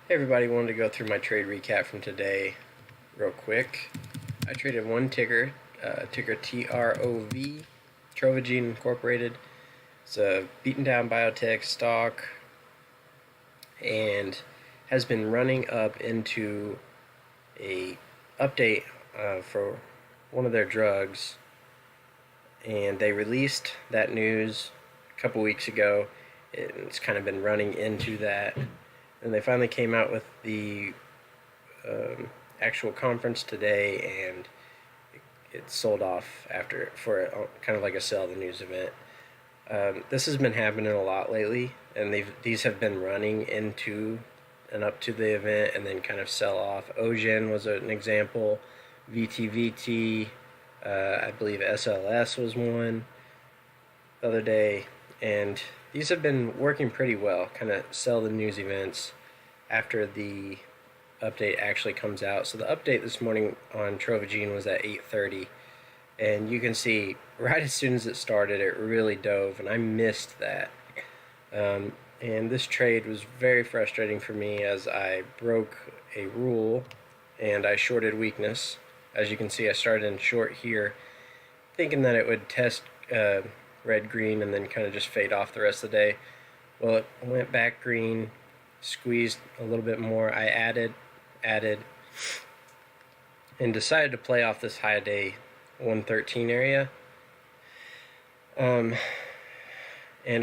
Hey everybody, wanted to go through my trade recap from today real quick. I traded one ticker, ticker TROV, Trovagene Incorporated. It's a beaten down biotech stock and has been running up into a update for one of their drugs, and they released that news a couple weeks ago. It's kind of been running into that, and they finally came out with the actual conference today, and it sold off after for kind of like a sell the news event. This has been happening a lot lately, and these have been running into and up to the event and then kind of sell off. Ogen was an example. VTVT, I believe SLS was one the other day, and these have been working pretty well. Kind of sell the news events after the update actually comes out. So the update this morning on Trovagene was at 8:30, and you can see right as soon as it started, it really dove, and I missed that. And this trade was very frustrating for me as I broke a rule and I shorted weakness. As you can see, I started in short here, thinking that it would test red green and then kind of just fade off the rest of the day. Well, it went back green, squeezed a little bit more. I added, and decided to play off this high day 113 area. And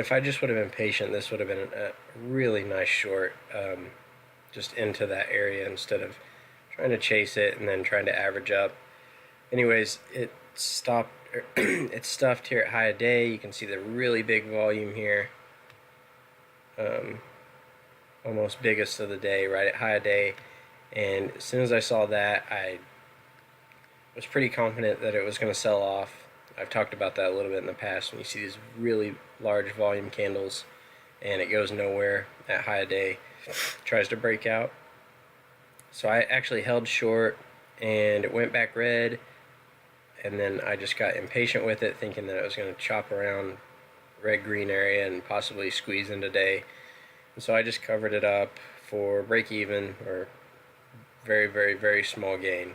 if I just would have been patient, this would have been a really nice short, just into that area instead of trying to chase it and then trying to average up. Anyways, it stopped. It's stuffed here at high of day. You can see the really big volume here, almost biggest of the day, right at high of day. And as soon as I saw that, I was pretty confident that it was going to sell off. I've talked about that a little bit in the past. When you see these really large volume candles and it goes nowhere at high of day, tries to break out. So I actually held short and it went back red, and then I just got impatient with it, thinking that it was going to chop around red-green area and possibly squeeze into day. And so I just covered it up for break even, or very, very, very small gain.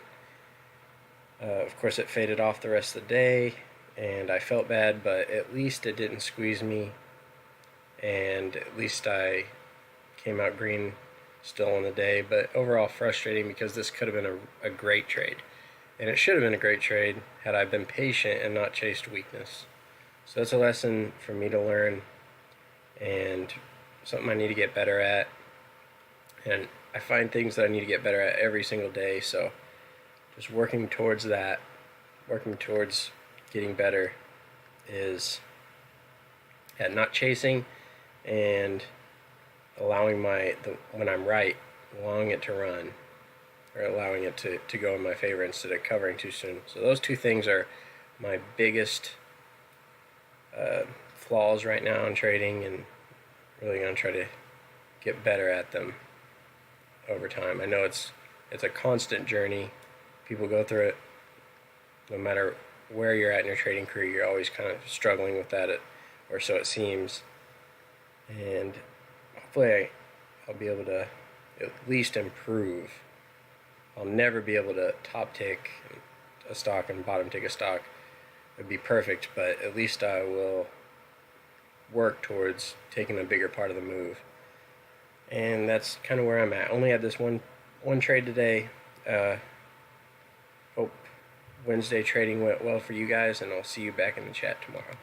Of course, it faded off the rest of the day, and I felt bad, but at least it didn't squeeze me, and at least I came out green still on the day. But overall frustrating, because this could have been a great trade, and it should have been a great trade had I been patient and not chased weakness. So that's a lesson for me to learn, and something I need to get better at. And I find things that I need to get better at every single day, so just working towards that, working towards getting better, is at not chasing and allowing when I'm right, allowing it to run, or allowing it to go in my favor instead of covering too soon. So those two things are my biggest flaws right now in trading, and really going to try to get better at them over time. I know it's a constant journey. People go through it. No matter where you're at in your trading career, you're always kind of struggling with that, or so it seems. And hopefully I'll be able to at least improve. I'll never be able to top tick a stock and bottom tick a stock. It would be perfect, but at least I will work towards taking a bigger part of the move. And that's kind of where I'm at. Only had this one trade today. Hope Wednesday trading went well for you guys, and I'll see you back in the chat tomorrow.